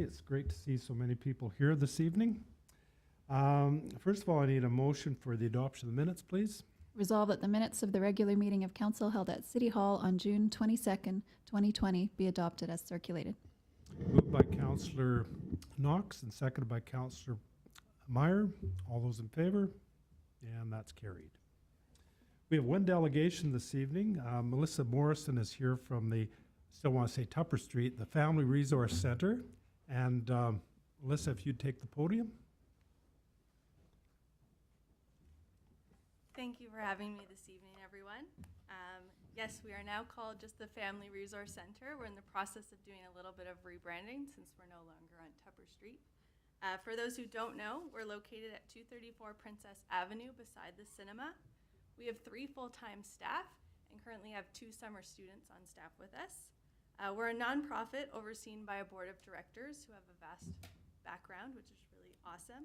It's great to see so many people here this evening. First of all, I need a motion for the adoption of the minutes, please. Resolve that the minutes of the regular meeting of council held at City Hall on June 22nd, 2020 be adopted as circulated. Moved by Councillor Knox and seconded by Councillor Meyer. All those in favor? And that's carried. We have one delegation this evening. Melissa Morrison is here from the, still want to say Tupper Street, the Family Resource Center. And Melissa, if you'd take the podium. Thank you for having me this evening, everyone. Yes, we are now called just the Family Resource Center. We're in the process of doing a little bit of rebranding since we're no longer on Tupper Street. For those who don't know, we're located at 234 Princess Avenue beside the cinema. We have 3 full-time staff and currently have 2 summer students on staff with us. We're a nonprofit overseen by a board of directors who have a vast background, which is really awesome.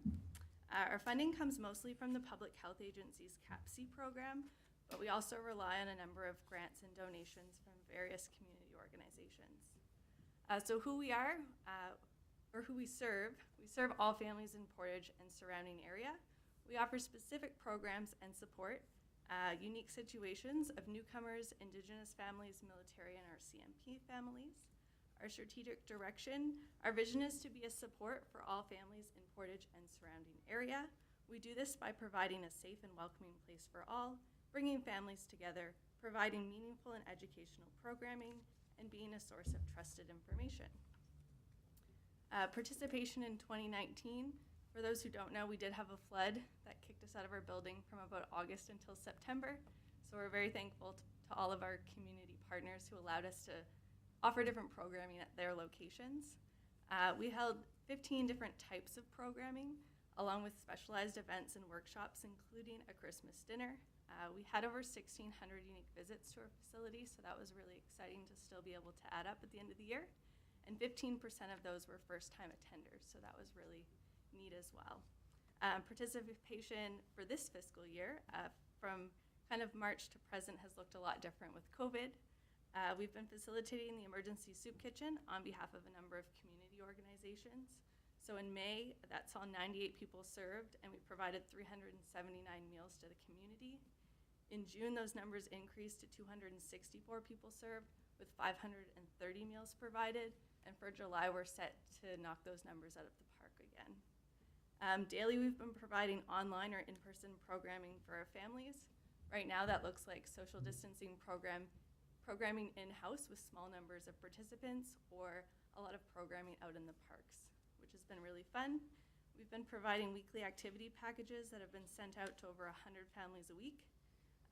Our funding comes mostly from the Public Health Agency's CAPC program, but we also rely on a number of grants and donations from various community organizations. So who we are, or who we serve all families in Portage and surrounding area. We offer specific programs and support, unique situations of newcomers, Indigenous families, military, and our CMP families. Our strategic direction, our vision is to be a support for all families in Portage and surrounding area. We do this by providing a safe and welcoming place for all, bringing families together, providing meaningful and educational programming, and being a source of trusted information. Participation in 2019, for those who don't know, we did have a flood that kicked us out of our building from about August until September. So we're very thankful to all of our community partners who allowed us to offer different programming at their locations. We held 15 different types of programming, along with specialized events and workshops, including a Christmas dinner. We had over 1,600 unique visits to our facility, so that was really exciting to still be able to add up at the end of the year. And 15% of those were first-time attenders, so that was really neat as well. Participation for this fiscal year, from kind of March to present, has looked a lot different with COVID. We've been facilitating the emergency soup kitchen on behalf of a number of community organizations. So in May, that saw 98 people served, and we provided 379 meals to the community. In June, those numbers increased to 264 people served with 530 meals provided. And for July, we're set to knock those numbers out of the park again. Daily, we've been providing online or in-person programming for our families. Right now, that looks like social distancing programming in-house with small numbers of participants, or a lot of programming out in the parks, which has been really fun. We've been providing weekly activity packages that have been sent out to over 100 families a week.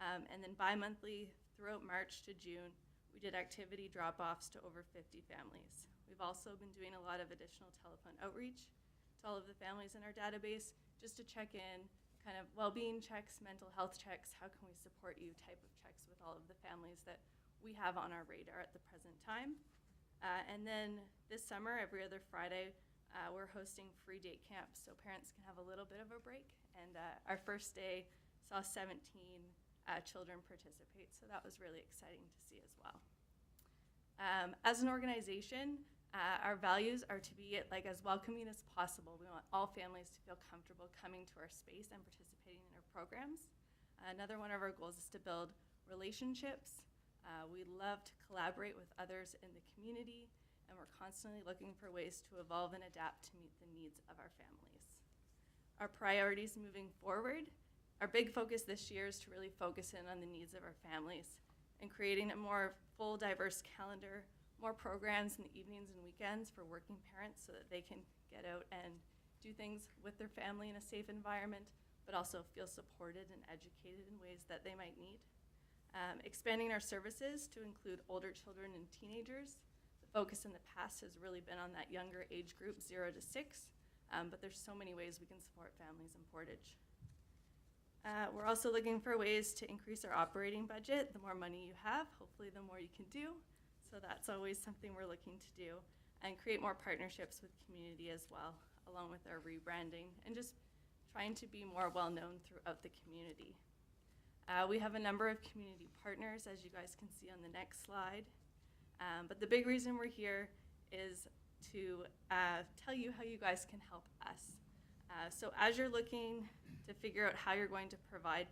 And then bi-monthly throughout March to June, we did activity drop-offs to over 50 families. We've also been doing a lot of additional telephone outreach to all of the families in our database, just to check in, kind of well-being checks, mental health checks, how can we support you type of checks with all of the families that we have on our radar at the present time. And then this summer, every other Friday, we're hosting free date camps so parents can have a little bit of a break. And our first day saw 17 children participate, so that was really exciting to see as well. As an organization, our values are to be like as welcoming as possible. We want all families to feel comfortable coming to our space and participating in our programs. Another one of our goals is to build relationships. We love to collaborate with others in the community, and we're constantly looking for ways to evolve and adapt to meet the needs of our families. Our priorities moving forward, our big focus this year is to really focus in on the needs of our families and creating a more full, diverse calendar, more programs in the evenings and weekends for working parents so that they can get out and do things with their family in a safe environment, but also feel supported and educated in ways that they might need. Expanding our services to include older children and teenagers. The focus in the past has really been on that younger age group, 0 to 6, but there's so many ways we can support families in Portage. We're also looking for ways to increase our operating budget. The more money you have, hopefully the more you can do. So that's always something we're looking to do, and create more partnerships with community as well, along with our rebranding and just trying to be more well-known throughout the community. We have a number of community partners, as you guys can see on the next slide. But the big reason we're here is to tell you how you guys can help us. So as you're looking to figure out how you're going to provide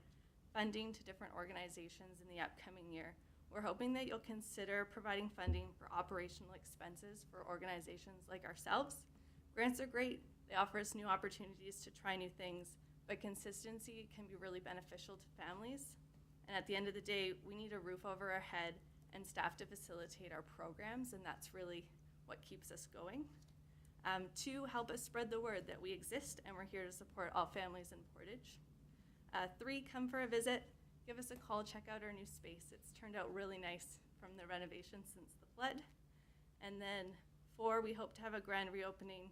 funding to different organizations in the upcoming year, we're hoping that you'll consider providing funding for operational expenses for organizations like ourselves. Grants are great. They offer us new opportunities to try new things, but consistency can be really beneficial to families. And at the end of the day, we need a roof over our head and staff to facilitate our programs, and that's really what keeps us going. 2, help us spread the word that we exist and we're here to support all families in Portage. 3, come for a visit, give us a call, check out our new space. It's turned out really nice from the renovation since the flood. And then 4, we hope to have a grand reopening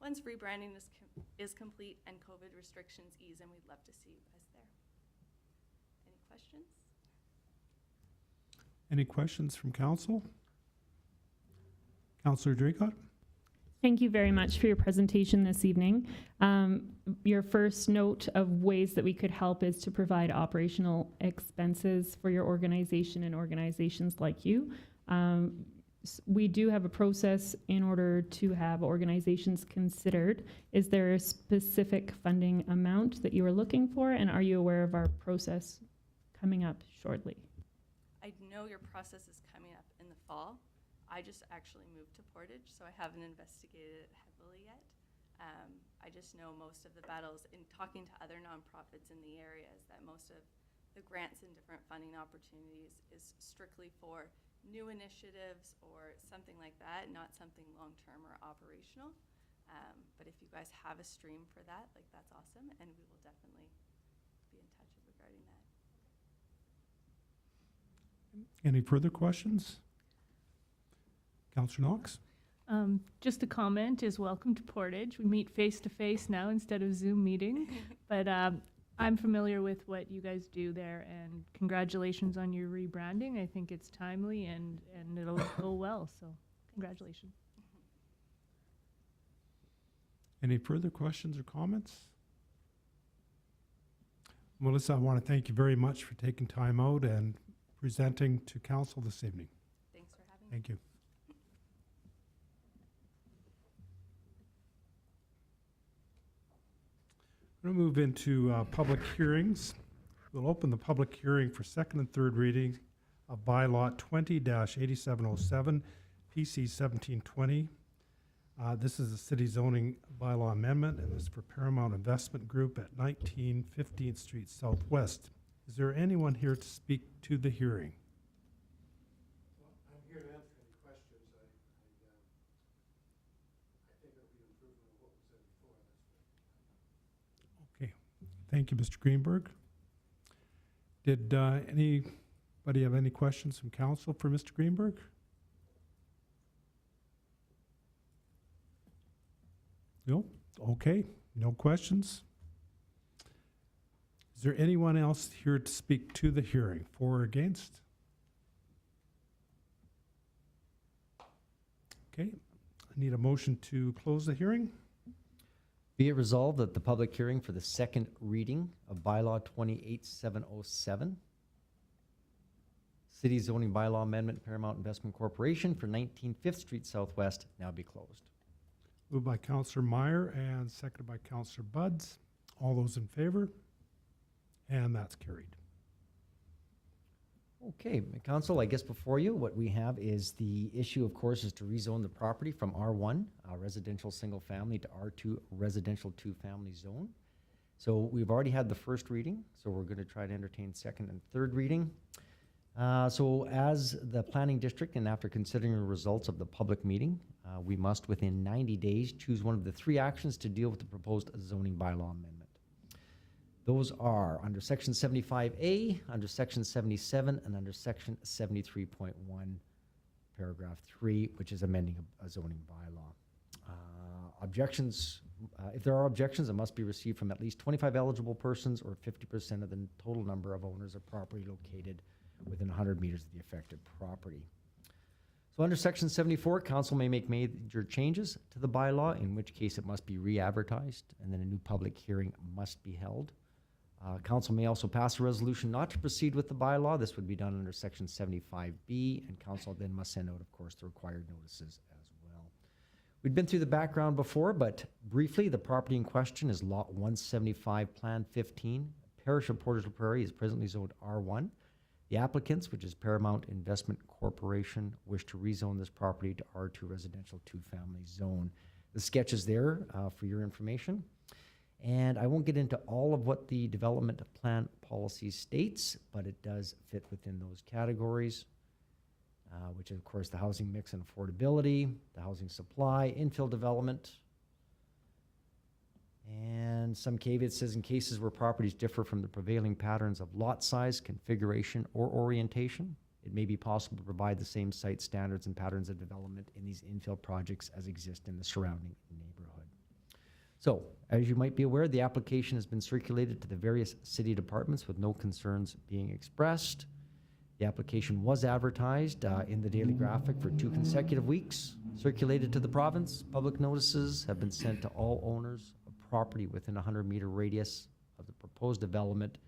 once rebranding is complete and COVID restrictions ease, and we'd love to see you guys there. Any questions? Any questions from council? Councillor Draycott? Thank you very much for your presentation this evening. Your first note of ways that we could help is to provide operational expenses for your organization and organizations like you. We do have a process in order to have organizations considered. Is there a specific funding amount that you are looking for, and are you aware of our process coming up shortly? I know your process is coming up in the fall. I just actually moved to Portage, so I haven't investigated it heavily yet. I just know most of the battles in talking to other nonprofits in the area is that most of the grants and different funding opportunities is strictly for new initiatives or something like that, not something long-term or operational. But if you guys have a stream for that, like, that's awesome, and we will definitely be in touch regarding that. Any further questions? Councillor Knox? Just a comment is welcome to Portage. We meet face to face now instead of Zoom meeting, but I'm familiar with what you guys do there, and congratulations on your rebranding. I think it's timely and it'll go well, so congratulations. Any further questions or comments? Melissa, I want to thank you very much for taking time out and presenting to council this evening. Thanks for having me. Thank you. We're going to move into public hearings. We'll open the public hearing for second and third reading of bylaw 20-8707, PC 1720. This is a city zoning bylaw amendment, and this is for Paramount Investment Group at 19 15th Street Southwest. Is there anyone here to speak to the hearing? Well, I'm here to answer any questions. I think it'll be an improvement of what was said before. Okay, thank you, Mr. Greenberg. Did anybody have any questions from council for Mr. Greenberg? No? Okay, no questions. Is there anyone else here to speak to the hearing, for or against? Okay, I need a motion to close the hearing. Be it resolved that the public hearing for the second reading of bylaw 28707, City Zoning Bylaw Amendment, Paramount Investment Corporation for 19 5th Street Southwest now be closed. Moved by Councillor Meyer and seconded by Councillor Buds. All those in favor? And that's carried. Okay, Council, I guess before you, what we have is the issue, of course, is to rezone the property from R1, residential single family, to R2, residential 2-family zone. So we've already had the first reading, so we're going to try to entertain second and third reading. So as the planning district, and after considering the results of the public meeting, we must within 90 days choose one of the 3 actions to deal with the proposed zoning bylaw amendment. Those are under section 75A, under section 77, and under section 73.1, paragraph 3, which is amending a zoning bylaw. Objections, if there are objections, it must be received from at least 25 eligible persons or 50% of the total number of owners of property located within 100 meters of the affected property. So under section 74, council may make major changes to the bylaw, in which case it must be re-advertised, and then a new public hearing must be held. Council may also pass a resolution not to proceed with the bylaw. This would be done under section 75B, and council then must send out, of course, the required notices as well. We'd been through the background before, but briefly, the property in question is Lot 175, Plan 15. Parish of Portage la Prairie is presently zoned R1. The applicants, which is Paramount Investment Corporation, wish to rezone this property to R2 residential two-family zone. The sketch is there for your information. And I won't get into all of what the development plan policy states, but it does fit within those categories, which is, of course, the housing mix and affordability, the housing supply, infill development, and some caveat says in cases where properties differ from the prevailing patterns of lot size, configuration, or orientation, it may be possible to provide the same site standards and patterns of development in these infill projects as exist in the surrounding neighborhood. So, as you might be aware, the application has been circulated to the various city departments with no concerns being expressed. The application was advertised in the Daily Graphic for 2 consecutive weeks, circulated to the province. Public notices have been sent to all owners of property within a 100-meter radius of the proposed development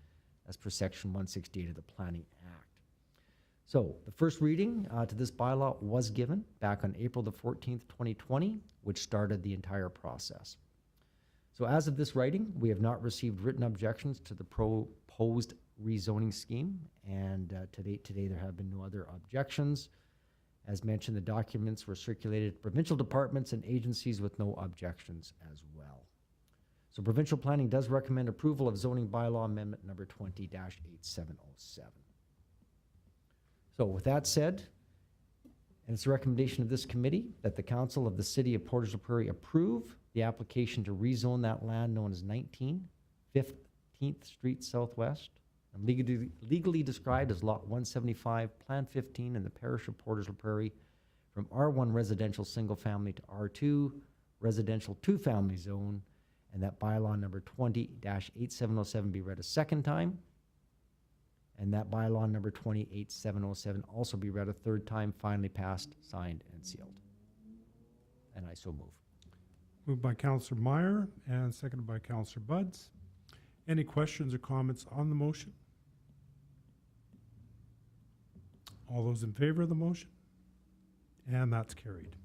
as per Section 168 of the Planning Act. So, the first reading to this bylaw was given back on April the 14th, 2020, which started the entire process. So as of this writing, we have not received written objections to the proposed rezoning scheme, and to date today there have been no other objections. As mentioned, the documents were circulated to provincial departments and agencies with no objections as well. So provincial planning does recommend approval of zoning bylaw amendment number 20-8707. So with that said, and it's a recommendation of this committee that the council of the city of Portage la Prairie approve the application to rezone that land known as 19 15th Street Southwest, and legally described as Lot 175, Plan 15 in the parish of Portage la Prairie, from R1 residential single family to R2 residential two-family zone, and that bylaw number 20-8707 be read a second time, and that bylaw number 28707 also be read a third time, finally passed, signed, and sealed. And I so move. Moved by Councillor Meyer and seconded by Councillor Buds. Any questions or comments on the motion? All those in favor of the motion? And that's carried.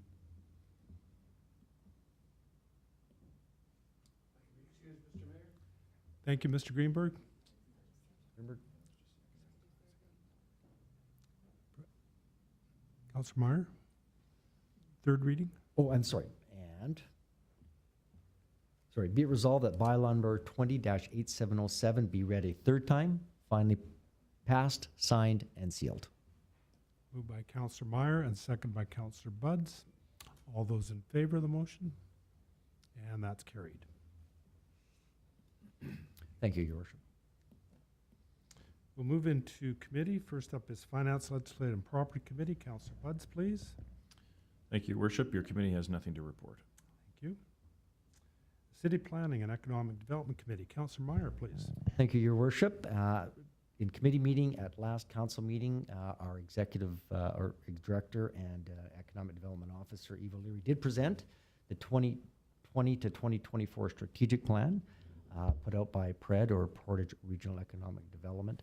Excuse Mr. Mayor? Thank you, Mr. Greenberg. Councillor Meyer, third reading. Oh, I'm sorry. And, sorry, be it resolved that bylaw number 20-8707 be read a third time, finally passed, signed, and sealed. Moved by Councillor Meyer and seconded by Councillor Buds. All those in favor of the motion? And that's carried. Thank you, Your Worship. We'll move into committee. First up is Finance, Legislative, and Property Committee. Councillor Buds, please. Thank you, Your Worship. Your committee has nothing to report. Thank you. City Planning and Economic Development Committee. Councillor Meyer, please. Thank you, Your Worship. In committee meeting at last council meeting, our executive or director and economic development officer, Eva Leary, did present the 2020 to 2024 strategic plan put out by PRED, or Portage Regional Economic Development.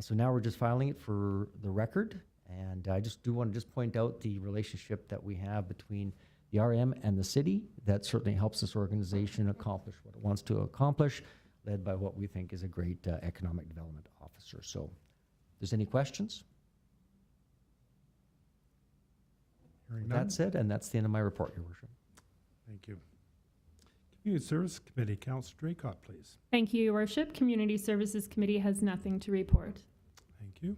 So now we're just filing it for the record, and I just do want to point out the relationship that we have between the RM and the city. That certainly helps this organization accomplish what it wants to accomplish, led by what we think is a great economic development officer. So if there's any questions? Hearing With none. that said, and that's the end of my report, Your Worship. Thank you. Community Service Committee. Councillor Draycott, please. Thank you, Your Worship. Community Services Committee has nothing to report. Thank you.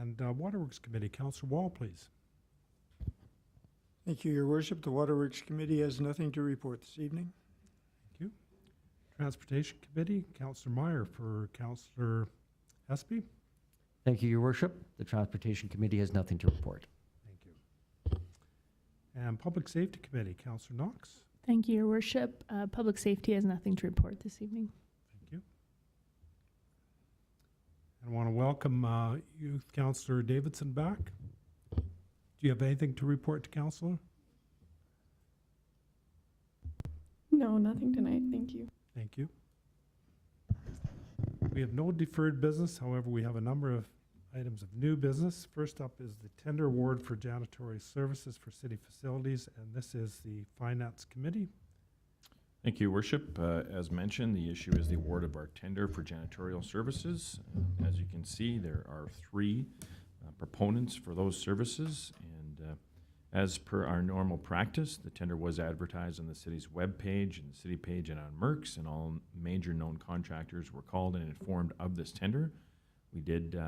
And Waterworks Committee. Councillor Wall, please. Thank you, Your Worship. The Waterworks Committee has nothing to report this evening. Thank you. Transportation Committee. Councillor Meyer for Councillor Espy. Thank you, Your Worship. The Transportation Committee has nothing to report. Thank you. And Public Safety Committee. Councillor Knox. Thank you, Your Worship. Public Safety has nothing to report this evening. Thank you. And I want to welcome Youth Councillor Davidson back. Do you have anything to report to Councillor? No, nothing tonight. Thank you. Thank you. We have no deferred business. However, we have a number of items of new business. First up is the tender award for janitorial services for city facilities, and this is the Finance Committee. Thank you, Worship. As mentioned, the issue is the award of our tender for janitorial services. As you can see, there are 3 proponents for those services, and as per our normal practice, the tender was advertised on the city's webpage and the city page and on MERCS, and all major known contractors were called and informed of this tender. We did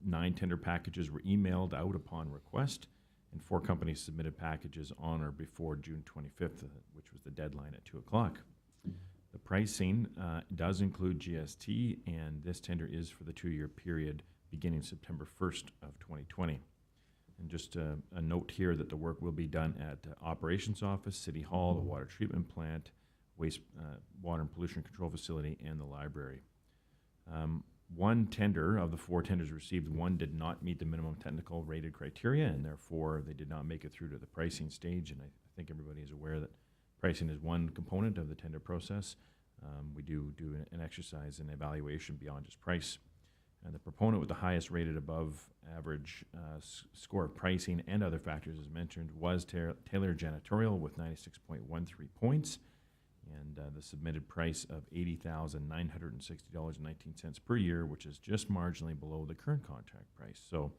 9 tender packages were emailed out upon request, and 4 companies submitted packages on or before June 25th, which was the deadline at 2 o'clock. The pricing does include GST, and this tender is for the 2-year period beginning September 1st of 2020. And just a note here that the work will be done at the Operations Office, City Hall, the Water Treatment Plant, Waste Water and Pollution Control Facility, and the Library. One tender of the 4 tenders received, 1 did not meet the minimum technical rated criteria, and therefore they did not make it through to the pricing stage. And I think everybody is aware that pricing is one component of the tender process. We do an exercise and evaluation beyond just price. And the proponent with the highest rated above average score of pricing and other factors as mentioned was Taylor Janitorial with 96.13 points. And the submitted price of $80,960.19 per year, which is just marginally below the current contract price. So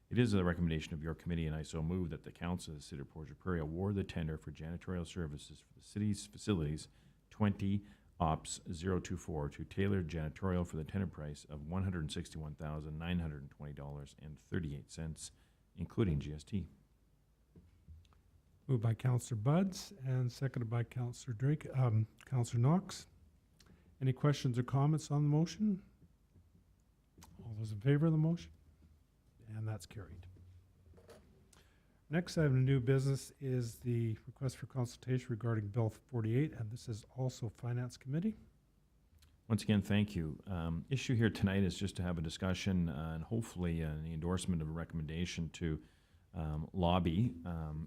it is the recommendation of your committee, and I so move that the Council of the City of Portage la Prairie award the tender for janitorial services for the city's facilities 20 Ops 024 to Taylor Janitorial for the tender price of $161,920.38, including GST. Moved by Councillor Buds and seconded by Councillor Drake, Councillor Knox. Any questions or comments on the motion? All those in favor of the motion? And that's carried. Next item of new business is the request for consultation regarding Bill 48, and this is also Finance Committee. Once again, thank you. Issue here tonight is just to have a discussion and hopefully the endorsement of a recommendation to lobby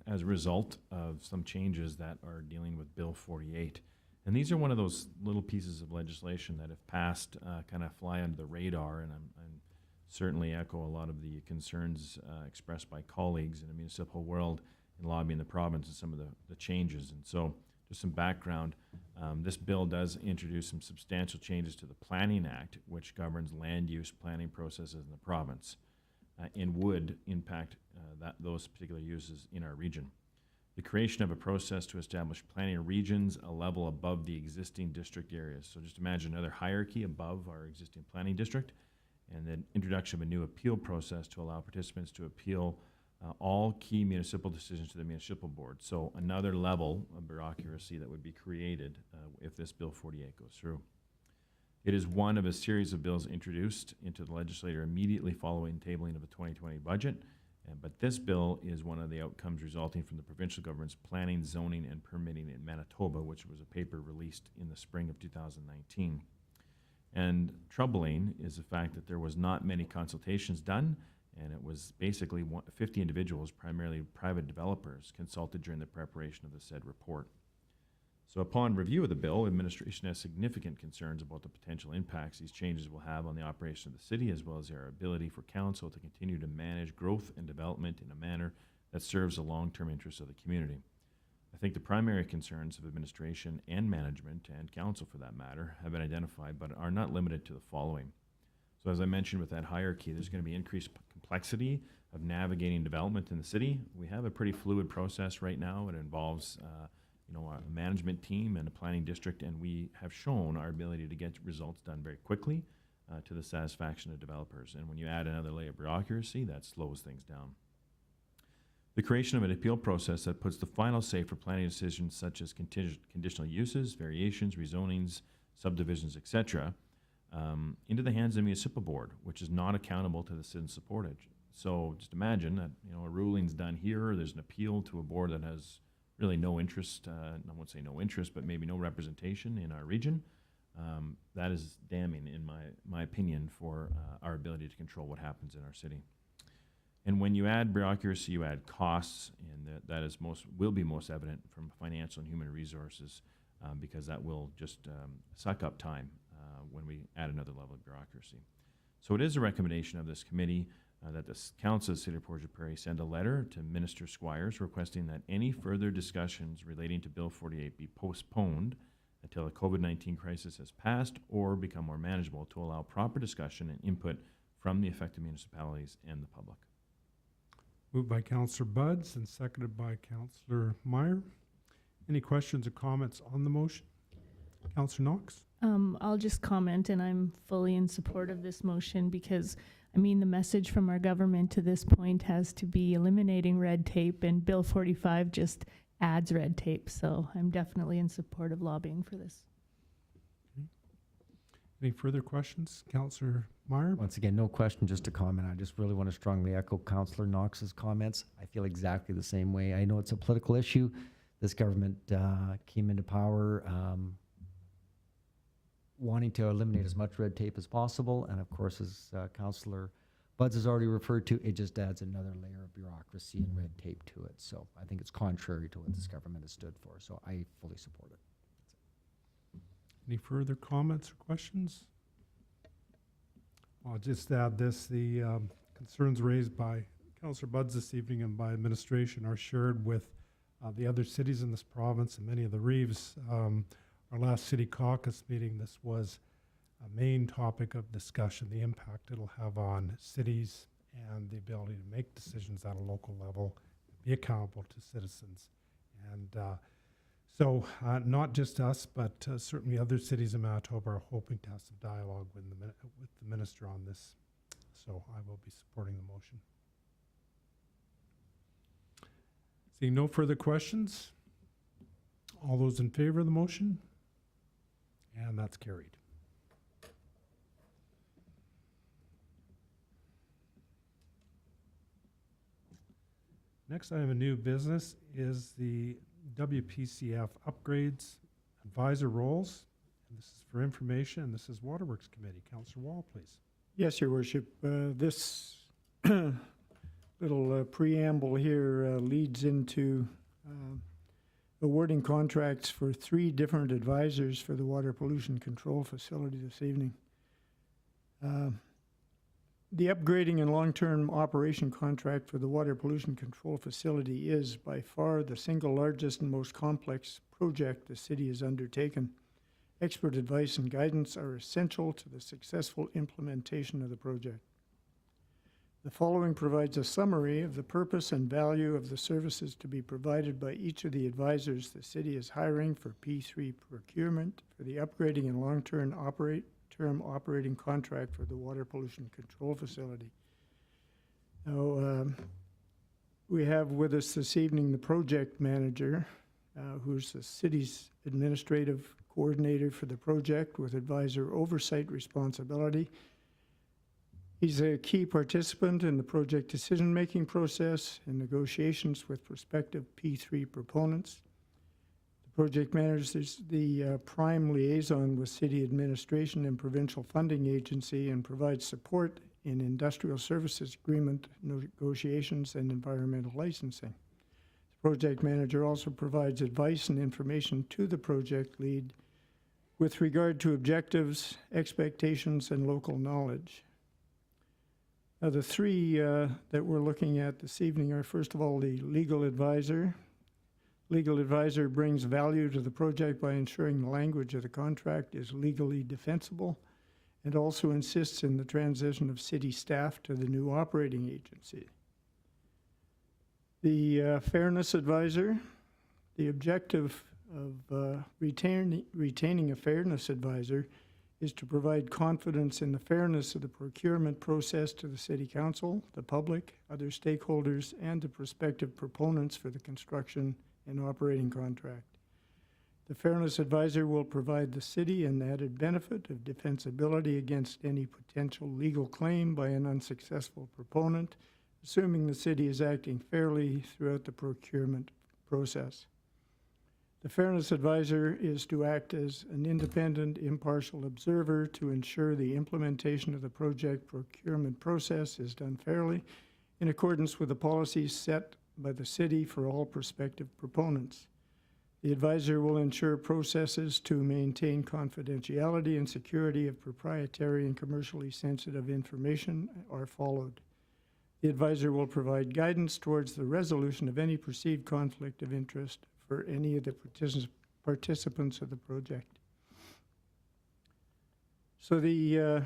as a result of some changes that are dealing with Bill 48. And these are one of those little pieces of legislation that, if passed, kind of fly under the radar, and I'm certainly echo a lot of the concerns expressed by colleagues in the municipal world in lobbying the province and some of the changes. And so just some background, this bill does introduce some substantial changes to the Planning Act, which governs land use planning processes in the province and would impact those particular uses in our region. The creation of a process to establish planning regions a level above the existing district areas. So just imagine another hierarchy above our existing planning district, and then introduction of a new appeal process to allow participants to appeal all key municipal decisions to the municipal board. So another level of bureaucracy that would be created if this Bill 48 goes through. It is one of a series of bills introduced into the legislature immediately following tabling of the 2020 budget, but this bill is one of the outcomes resulting from the provincial government's planning, zoning, and permitting in Manitoba, which was a paper released in the spring of 2019. And troubling is the fact that there was not many consultations done, and it was basically 50 individuals, primarily private developers, consulted during the preparation of the said report. So upon review of the bill, administration has significant concerns about the potential impacts these changes will have on the operation of the city, as well as their ability for council to continue to manage growth and development in a manner that serves the long-term interests of the community. I think the primary concerns of administration and management, and council for that matter, have been identified, but are not limited to the following. So as I mentioned with that hierarchy, there's going to be increased complexity of navigating development in the city. We have a pretty fluid process right now. It involves a management team and a planning district, and we have shown our ability to get results done very quickly to the satisfaction of developers. And when you add another layer of bureaucracy, that slows things down. The creation of an appeal process that puts the final say for planning decisions such as conditional uses, variations, rezonings, subdivisions, etc., into the hands of the municipal board, which is not accountable to the citizens of Portage. So just imagine that a ruling's done here, there's an appeal to a board that has really no interest, I won't say no interest, but maybe no representation in our region. That is damning, in my opinion, for our ability to control what happens in our city. And when you add bureaucracy, you add costs, and that will be most evident from financial and human resources, because that will just suck up time when we add another level of bureaucracy. So it is a recommendation of this committee that the council of the City of Portage la Prairie send a letter to Minister Squires requesting that any further discussions relating to Bill 48 be postponed until the COVID-19 crisis has passed or become more manageable, to allow proper discussion and input from the affected municipalities and the public. Moved by Councillor Buds and seconded by Councillor Meyer. Any questions or comments on the motion? Councillor Knox? I'll just comment, and I'm fully in support of this motion because, I mean, the message from our government to this point has to be eliminating red tape, and Bill 45 just adds red tape. So I'm definitely in support of lobbying for this. Any further questions? Councillor Meyer? Once again, no question, just a comment. I just really want to strongly echo Councillor Knox's comments. I feel exactly the same way. I know it's a political issue. This government came into power wanting to eliminate as much red tape as possible. And of course, as Councillor Buds has already referred to, it just adds another layer of bureaucracy and red tape to it. So I think it's contrary to what this government has stood for. So I fully support it. Any further comments or questions? I'll just add this, the concerns raised by Councillor Buds this evening and by administration are shared with the other cities in this province and many of the reeves. Our last city caucus meeting, this was a main topic of discussion, the impact it'll have on cities and the ability to make decisions at a local level, be accountable to citizens. And so not just us, but certainly other cities in Manitoba are hoping to have some dialogue with the minister on this. So I will be supporting the motion. Seeing no further questions, all those in favor of the motion? And that's carried. Next item of new business is the WPCF upgrades advisor roles. And this is for information, and this is Waterworks Committee. Councillor Wall, please. Yes, Your Worship. This little preamble here leads into awarding contracts for 3 different advisors for the water pollution control facility this evening. The upgrading and long-term operation contract for the water pollution control facility is by far the single largest and most complex project the city has undertaken. Expert advice and guidance are essential to the successful implementation of the project. The following provides a summary of the purpose and value of the services to be provided by each of the advisors the city is hiring for P3 procurement for the upgrading and long-term operating contract for the water pollution control facility. Now, we have with us this evening the project manager, who's the city's administrative coordinator for the project with advisor oversight responsibility. He's a key participant in the project decision-making process and negotiations with prospective P3 proponents. The project manager is the prime liaison with city administration and provincial funding agency and provides support in industrial services agreement negotiations and environmental licensing. The project manager also provides advice and information to the project lead with regard to objectives, expectations, and local knowledge. Now, the 3 that we're looking at this evening are, first of all, the legal advisor. Legal advisor brings value to the project by ensuring the language of the contract is legally defensible and also insists in the transition of city staff to the new operating agency. The fairness advisor, the objective of retaining a fairness advisor is to provide confidence in the fairness of the procurement process to the City Council, the public, other stakeholders, and the prospective proponents for the construction and operating contract. The Fairness Advisor will provide the City an added benefit of defensibility against any potential legal claim by an unsuccessful proponent, assuming the City is acting fairly throughout the procurement process. The Fairness Advisor is to act as an independent, impartial observer to ensure the implementation of the project procurement process is done fairly in accordance with the policies set by the City for all prospective proponents. The advisor will ensure processes to maintain confidentiality and security of proprietary and commercially sensitive information are followed. The advisor will provide guidance towards the resolution of any perceived conflict of interest for any of the participants of the project. So the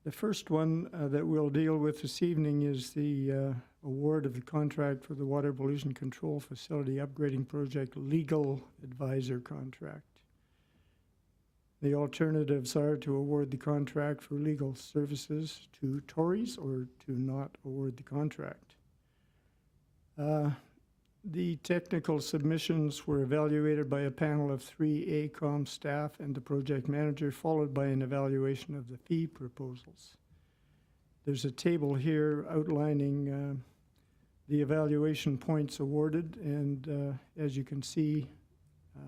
first one that we'll deal with this evening is the award of the contract for the Water Pollution Control Facility Upgrading Project Legal Advisor Contract. The alternatives are to award the contract for legal services to Tories or to not award the contract. The technical submissions were evaluated by a panel of 3 ACOM staff and the project manager, followed by an evaluation of the fee proposals. There's a table here outlining the evaluation points awarded, and as you can see,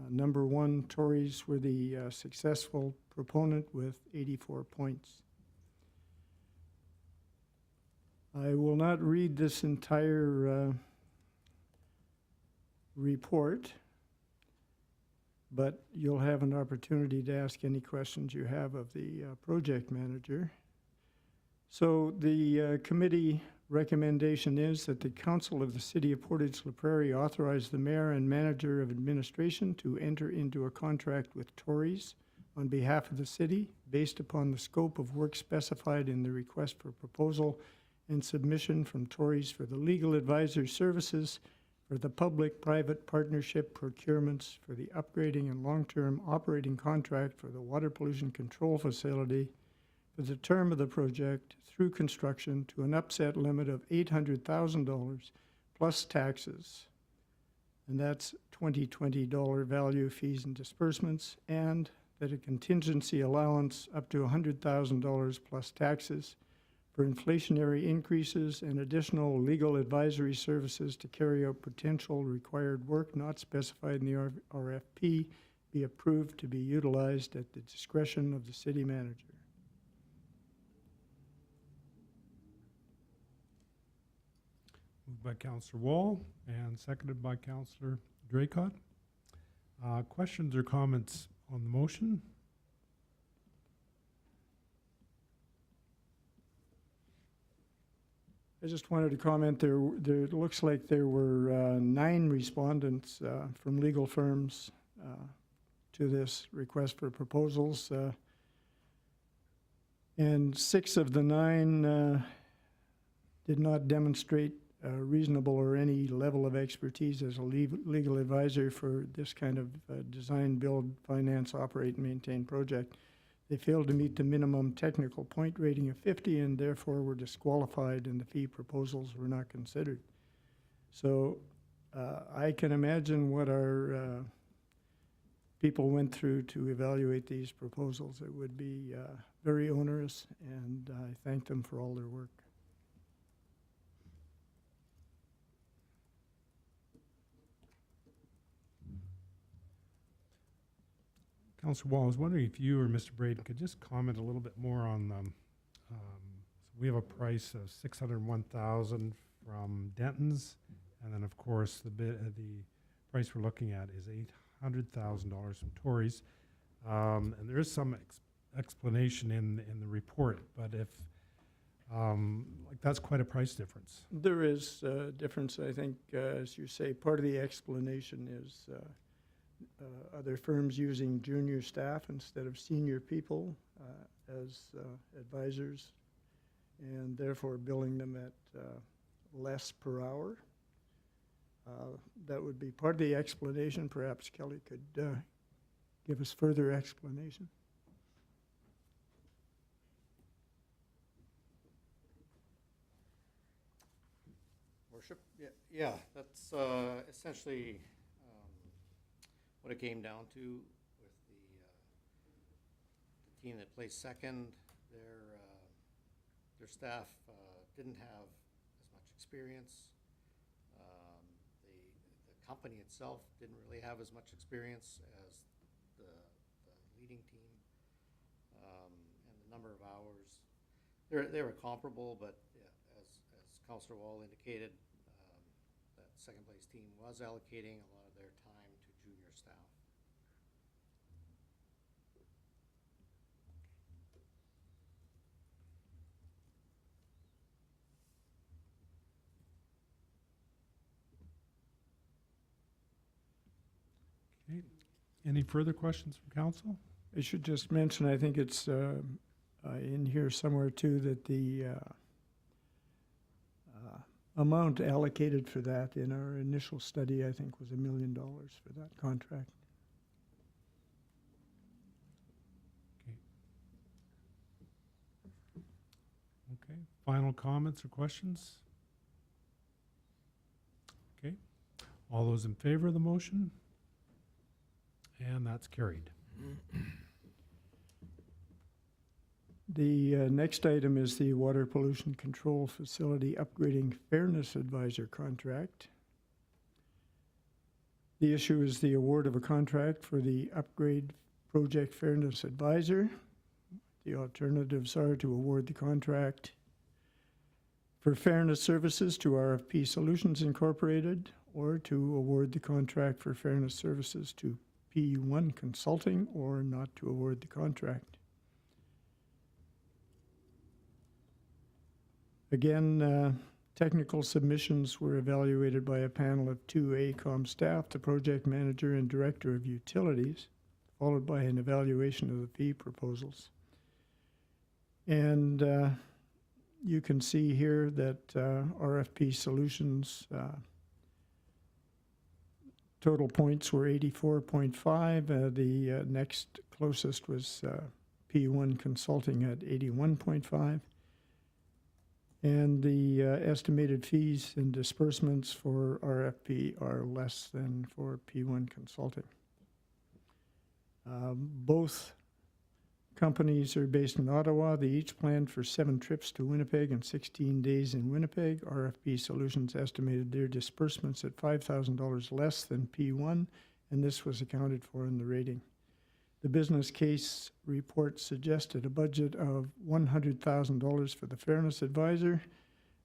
number 1, Tories were the successful proponent with 84 points. I will not read this entire report, but you'll have an opportunity to ask any questions you have of the project manager. So the committee recommendation is that the Council of the City of Portage la Prairie authorize the Mayor and Manager of Administration to enter into a contract with Tories on behalf of the city based upon the scope of work specified in the request for proposal and submission from Tories for the legal advisor services for the public-private partnership procurements for the upgrading and long-term operating contract for the water pollution control facility for the term of the project through construction to an upset limit of $800,000 plus taxes. And that's 2020 dollar value, fees and disbursements, and that a contingency allowance up to $100,000 plus taxes for inflationary increases and additional legal advisory services to carry out potential required work not specified in the RFP be approved to be utilized at the discretion of the city manager. Moved by Councillor Wall and seconded by Councillor Draycott. Questions or comments on the motion? I just wanted to comment, there it looks like there were 9 respondents from legal firms to this request for proposals. And 6 of the 9 did not demonstrate reasonable or any level of expertise as a legal advisor for this kind of design, build, finance, operate, and maintain project. They failed to meet the minimum technical point rating of 50 and therefore were disqualified, and the fee proposals were not considered. So I can imagine what our people went through to evaluate these proposals. It would be very onerous, and I thank them for all their work. Councillor Wall, I was wondering if you or Mr. Braden could just comment a little bit more on so we have a price of $601,000 from Denton's, and then of course the price we're looking at is $800,000 from Tories, and there is some explanation in the report, but if like that's quite a price difference. There is a difference, I think, as you say. Part of the explanation is other firms using junior staff instead of senior people as advisors, and therefore billing them at less per hour. That would be part of the explanation. Perhaps Kelly could give us further explanation. Worship? Yeah, that's essentially what it came down to with the team that placed second. Their staff didn't have as much experience. The company itself didn't really have as much experience as the leading team, and the number of hours. They were comparable, but yeah, as Councillor Wall indicated, that second place team was allocating a lot of their time to junior staff. Any further questions from council? I should just mention, I think it's in here somewhere too, that the amount allocated for that in our initial study, I think, was $1 million for that contract. Okay, final comments or questions? Okay, all those in favor of the motion? And that's carried. The next item is the Water Pollution Control Facility Upgrading Fairness Advisor contract. The issue is the award of a contract for the Upgrade Project Fairness Advisor. The alternatives are to award the contract for fairness services to RFP Solutions Incorporated, or to award the contract for fairness services to P1 Consulting, or not to award the contract. Again, technical submissions were evaluated by a panel of 2 AECOM staff, the project manager and director of utilities, followed by an evaluation of the fee proposals. And you can see here that RFP Solutions total points were 84.5. The next closest was P1 Consulting at 81.5. And the estimated fees and disbursements for RFP are less than for P1 Consulting. Both companies are based in Ottawa. They each planned for 7 trips to Winnipeg and 16 days in Winnipeg. RFP Solutions estimated their disbursements at $5,000 less than P1, and this was accounted for in the rating. The business case report suggested a budget of $100,000 for the Fairness Advisor.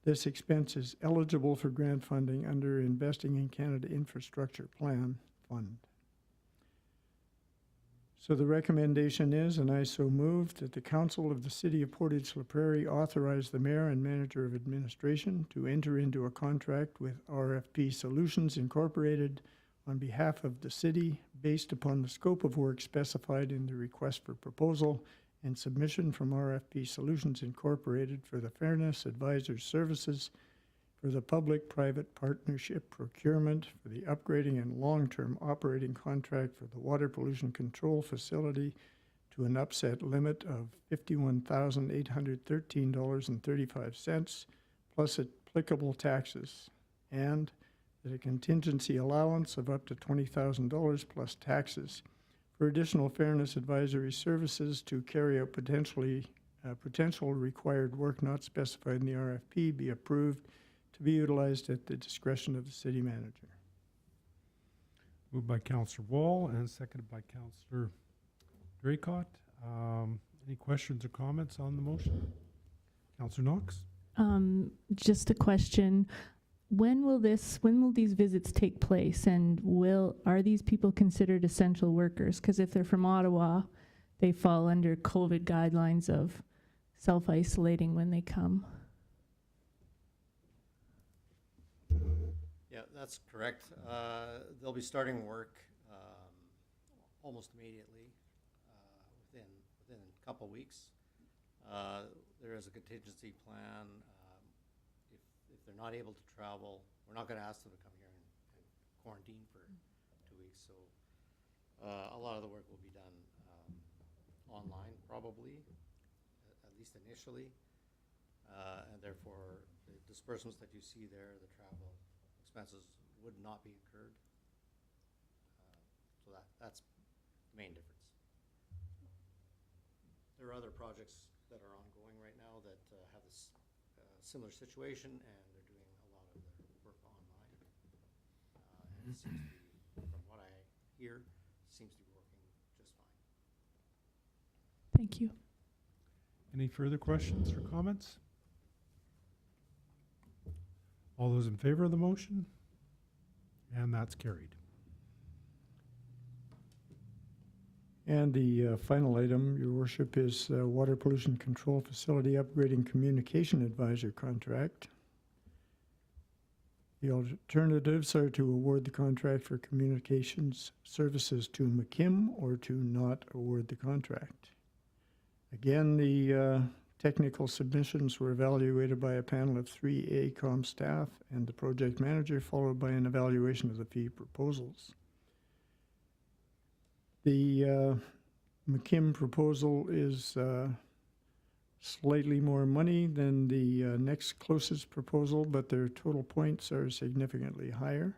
This expense is eligible for grant funding under Investing in Canada Infrastructure Plan Fund. So the recommendation is, and I so move, that the Council of the City of Portage la Prairie authorize the Mayor and Manager of Administration to enter into a contract with RFP Solutions Incorporated on behalf of the city, based upon the scope of work specified in the request for proposal and submission from RFP Solutions Incorporated for the Fairness Advisor Services for the public-private partnership procurement for the upgrading and long-term operating contract for the Water Pollution Control Facility to an upset limit of $51,813.35 plus applicable taxes, and that a contingency allowance of up to $20,000 plus taxes for additional fairness advisory services to carry out potential required work not specified in the RFP be approved to be utilized at the discretion of the city manager. Moved by Councillor Wall and seconded by Councillor Draycott. Any questions or comments on the motion? Councillor Knox? Just a question. When will these visits take place, and are these people considered essential workers? Because if they're from Ottawa, they fall under COVID guidelines of self-isolating when they come. Yeah, that's correct. They'll be starting work almost immediately, within a couple weeks. There is a contingency plan. If they're not able to travel, we're not going to ask them to come here and quarantine for 2 weeks. So a lot of the work will be done online, probably, at least initially, and therefore the disbursements that you see there, the travel expenses, would not be incurred. So that's the main difference. There are other projects that are ongoing right now that have this similar situation, and they're doing a lot of their work online. And it seems to be, from what I hear, seems to be working just fine. Thank you. Any further questions or comments? All those in favor of the motion? And that's carried. And the final item, Your Worship, is Water Pollution Control Facility Upgrading Communication Advisor contract. The alternatives are to award the contract for communications services to McKim or to not award the contract. Again, the technical submissions were evaluated by a panel of 3 AECOM staff and the project manager, followed by an evaluation of the fee proposals. The McKim proposal is slightly more money than the next closest proposal, but their total points are significantly higher.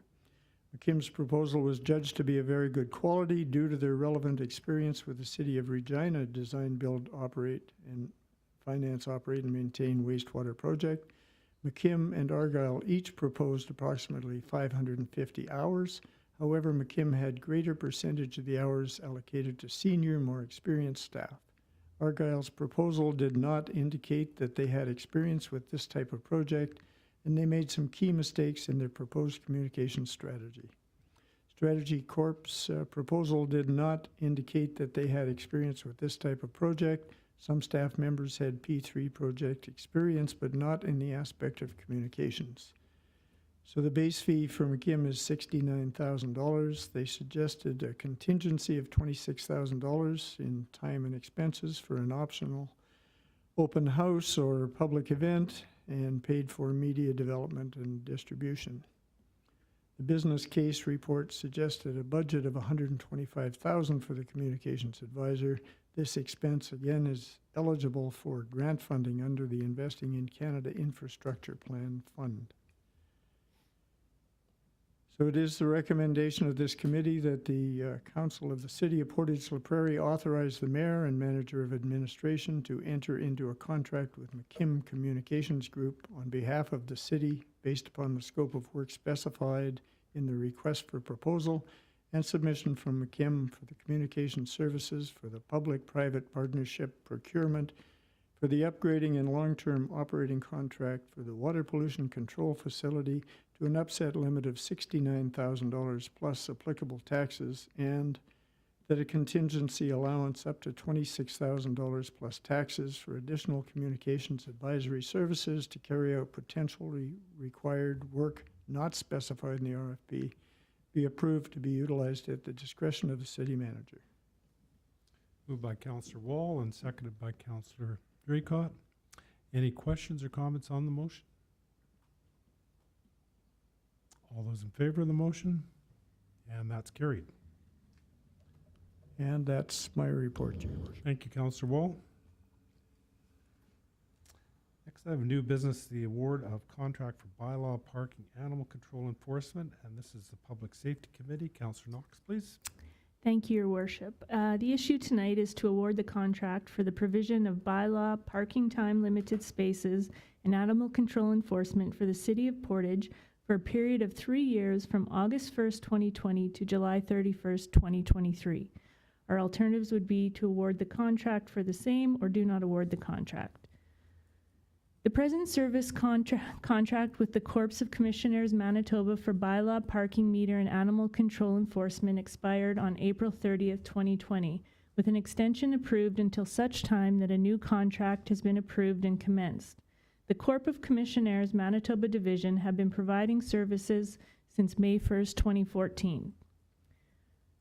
McKim's proposal was judged to be a very good quality due to their relevant experience with the City of Regina design, build, operate, and finance, operate, and maintain wastewater project. McKim and Argyle each proposed approximately 550 hours. However, McKim had greater percentage of the hours allocated to senior, more experienced staff. Argyle's proposal did not indicate that they had experience with this type of project, and they made some key mistakes in their proposed communication strategy. Strategy Corp's proposal did not indicate that they had experience with this type of project. Some staff members had P3 project experience, but not in the aspect of communications. So the base fee for McKim is $69,000. They suggested a contingency of $26,000 in time and expenses for an optional open house or public event, and paid for media development and distribution. The business case report suggested a budget of $125,000 for the communications advisor. This expense, again, is eligible for grant funding under the Investing in Canada Infrastructure Plan Fund. So it is the recommendation of this committee that the Council of the City of Portage la Prairie authorize the Mayor and Manager of Administration to enter into a contract with McKim Communications Group on behalf of the City based upon the scope of work specified in the request for proposal and submission from McKim for the communication services for the public-private partnership procurement for the upgrading and long-term operating contract for the water pollution control facility to an upset limit of $69,000 plus applicable taxes, and that a contingency allowance up to $26,000 plus taxes for additional communications advisory services to carry out potentially required work not specified in the RFP be approved to be utilized at the discretion of the city manager. Moved by Councillor Wall and seconded by Councillor Draycott. Any questions or comments on the motion? All those in favor of the motion? And that's carried. And that's my report, Your Worship. Thank you, Councillor Wall. Next, I have a new business, the award of contract for bylaw parking animal control enforcement, and this is the Public Safety Committee. Councillor Knox, please. Thank you, Your Worship. The issue tonight is to award the contract for the provision of bylaw, parking time limited spaces, and animal control enforcement for the City of Portage for a period of 3 years from August 1st, 2020 to July 31st, 2023. Our alternatives would be to award the contract for the same or do not award the contract. The present service contract with the Corps of Commissioners Manitoba for bylaw, parking meter, and animal control enforcement expired on April 30th, 2020, with an extension approved until such time that a new contract has been approved and commenced. The Corps of Commissioners Manitoba Division have been providing services since May 1st, 2014.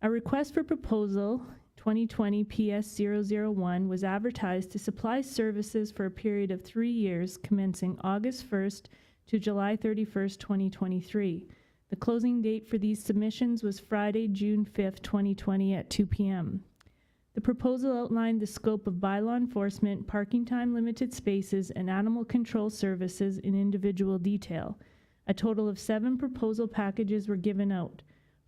A request for proposal 2020 PS 001 was advertised to supply services for a period of 3 years commencing August 1st to July 31st, 2023. The closing date for these submissions was Friday, June 5th, 2020 at 2 p.m. The proposal outlined the scope of bylaw enforcement, parking time limited spaces, and animal control services in individual detail. A total of 7 proposal packages were given out.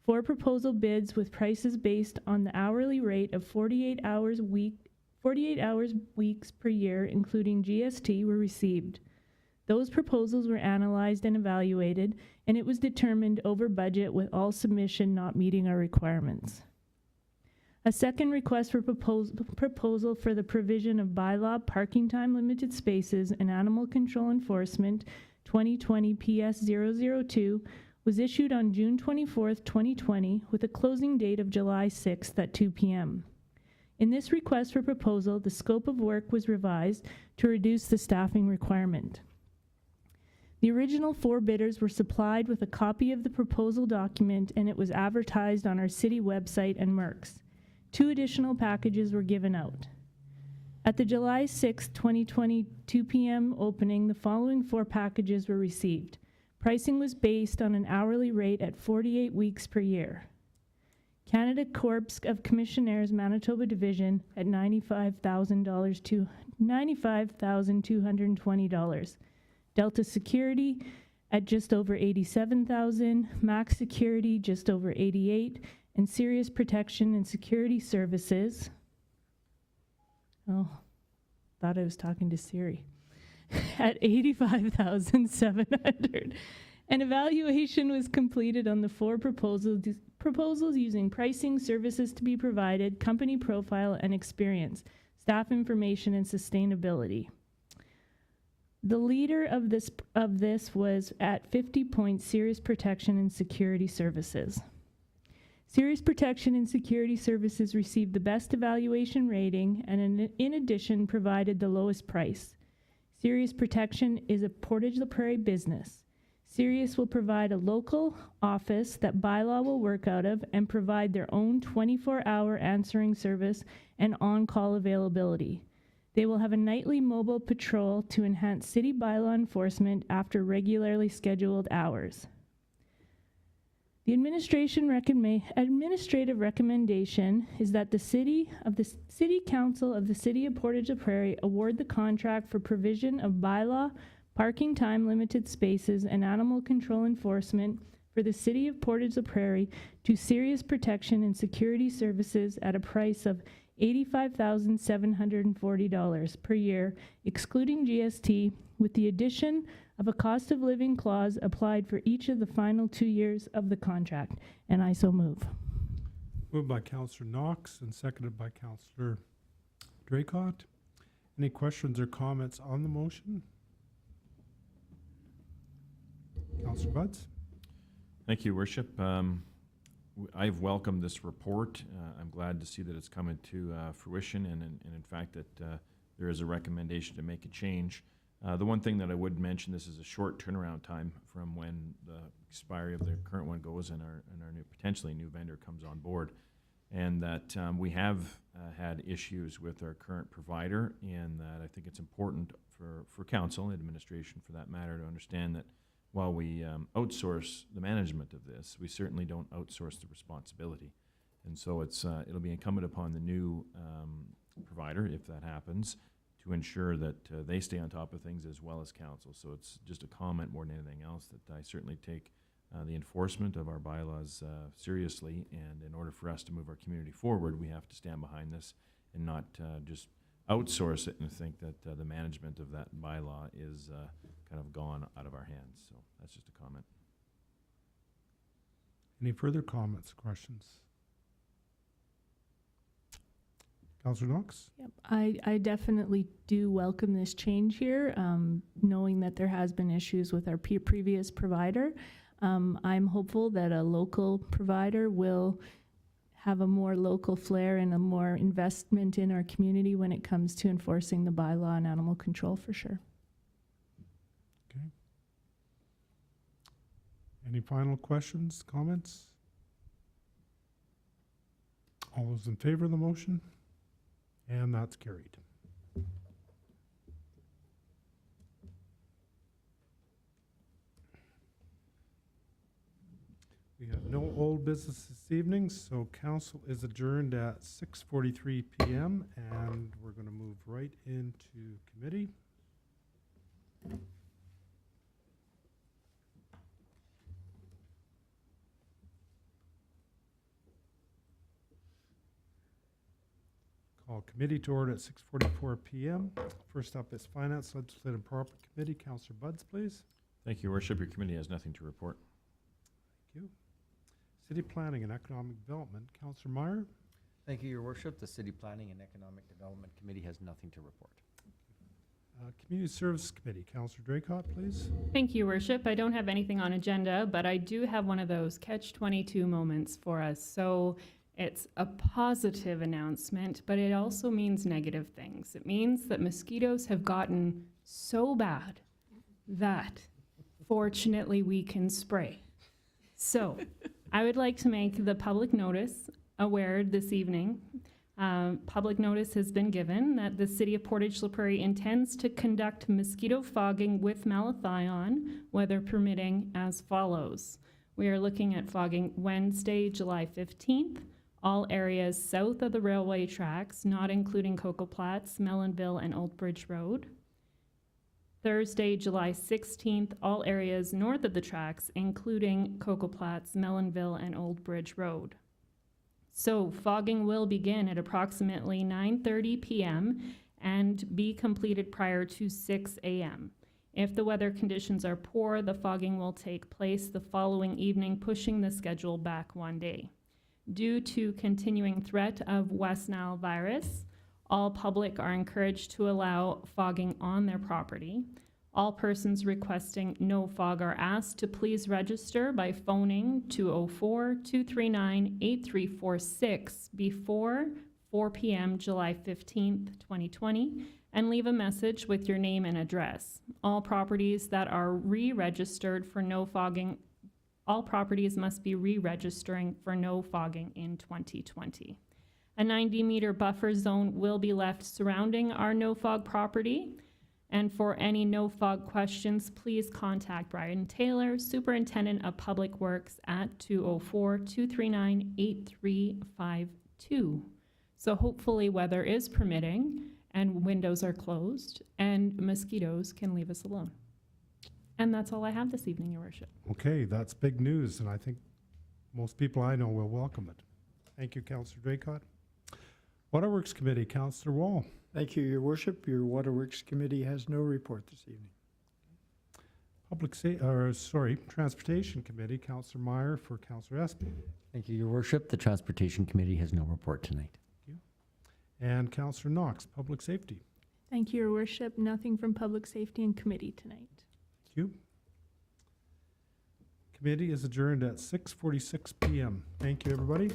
4 proposal bids with prices based on the hourly rate of 48 hours weeks per year, including GST, were received. Those proposals were analyzed and evaluated, and it was determined over budget with all submission not meeting our requirements. A second request for proposal for the provision of bylaw, parking time limited spaces, and animal control enforcement 2020 PS 002 was issued on June 24th, 2020, with a closing date of July 6th at 2 p.m. In this request for proposal, the scope of work was revised to reduce the staffing requirement. The original 4 bidders were supplied with a copy of the proposal document, and it was advertised on our city website and Merck's. 2 additional packages were given out. At the July 6, 2020, 2 p.m. opening, the following 4 packages were received. Pricing was based on an hourly rate at 48 weeks per year. Canada Corps of Commissionaires Manitoba Division at $95,000 to $95,220. Delta Security at just over $87,000, Max Security just over $88,000, and Sirius Protection and Security Services. Oh, thought I was talking to Siri. At $85,700. An evaluation was completed on the 4 proposals using pricing, services to be provided, company profile and experience, staff information, and sustainability. The leader of this was at 50 points Sirius Protection and Security Services. Sirius Protection and Security Services received the best evaluation rating and in addition provided the lowest price. Sirius Protection is a Portage la Prairie business. Sirius will provide a local office that Bylaw will work out of and provide their own 24-hour answering service and on-call availability. They will have a nightly mobile patrol to enhance city bylaw enforcement after regularly scheduled hours. The administrative recommendation is that the City Council of the City of Portage la Prairie award the contract for provision of bylaw, parking time limited spaces, and animal control enforcement for the City of Portage la Prairie to Sirius Protection and Security Services at a price of $85,740 per year, excluding GST, with the addition of a cost of living clause applied for each of the final 2 years of the contract. And I so move. Moved by Councillor Knox and seconded by Councillor Draycott. Any questions or comments on the motion? Councillor Buds? Thank you, Worship. I've welcomed this report. I'm glad to see that it's coming to fruition and in fact that there is a recommendation to make a change. The one thing that I would mention, this is a short turnaround time from when the expiry of the current one goes and our new, potentially new vendor comes on board. And that we have had issues with our current provider, and that I think it's important for council and administration for that matter to understand that while we outsource the management of this, we certainly don't outsource the responsibility. And so it'll be incumbent upon the new provider, if that happens, to ensure that they stay on top of things as well as council. So it's just a comment more than anything else that I certainly take the enforcement of our bylaws seriously, and in order for us to move our community forward, we have to stand behind this and not just outsource it and think that the management of that bylaw is kind of gone out of our hands. So that's just a comment. Any further comments, questions? Councillor Knox? Yep. I definitely do welcome this change here, knowing that there has been issues with our previous provider. I'm hopeful that a local provider will have a more local flair and a more investment in our community when it comes to enforcing the bylaw and animal control for sure. Okay. Any final questions, comments? All those in favor of the motion? And that's carried. We have no old business this evening, so council is adjourned at 6:43 p.m. and we're going to move right into committee. Call committee to order at 6:44 p.m. First up is Finance, Legislative and Property Committee. Councillor Buds, please. Thank you, Worship. Your committee has nothing to report. Thank you. City Planning and Economic Development. Councillor Meyer. Thank you, Your Worship. The City Planning and Economic Development Committee has nothing to report. Community Service Committee. Councillor Draycott, please. Thank you, Worship. I don't have anything on agenda, but I do have one of those catch-22 moments for us. So it's a positive announcement, but it also means negative things. It means that mosquitoes have gotten so bad that Fortunately, we can spray. So I would like to make the public notice aware this evening. Public notice has been given that the City of Portage la Prairie intends to conduct mosquito fogging with malathion, weather permitting, as follows. We are looking at fogging Wednesday, July 15th, all areas south of the railway tracks, not including Cocoa Platts, Mellonville, and Old Bridge Road. Thursday, July 16th, all areas north of the tracks, including Cocoa Platts, Mellonville, and Old Bridge Road. So fogging will begin at approximately 9:30 p.m. and be completed prior to 6 a.m. If the weather conditions are poor, the fogging will take place the following evening, pushing the schedule back one day. Due to continuing threat of West Nile virus, all public are encouraged to allow fogging on their property. All persons requesting no fog are asked to please register by phoning 204-239-8346 before 4 p.m. July 15th, 2020, and leave a message with your name and address. All properties that are re-registered for no fogging, all properties must be re-registering for no fogging in 2020. A 90-meter buffer zone will be left surrounding our no-fog property. And for any no-fog questions, please contact Brian Taylor, Superintendent of Public Works, at 204-239-8352. So hopefully weather is permitting and windows are closed and mosquitoes can leave us alone. And that's all I have this evening, Your Worship. Okay, that's big news, and I think most people I know will welcome it. Thank you, Councillor Draycott. Waterworks Committee, Councillor Wall. Thank you, Your Worship. Your Waterworks Committee has no report this evening. Transportation Committee, Councillor Meyer for Councillor Espy. Thank you, Your Worship. The Transportation Committee has no report tonight. And Councillor Knox, Public Safety. Thank you, Your Worship. Nothing from Public Safety and Committee tonight. Thank you. Committee is adjourned at 6:46 p.m. Thank you, everybody.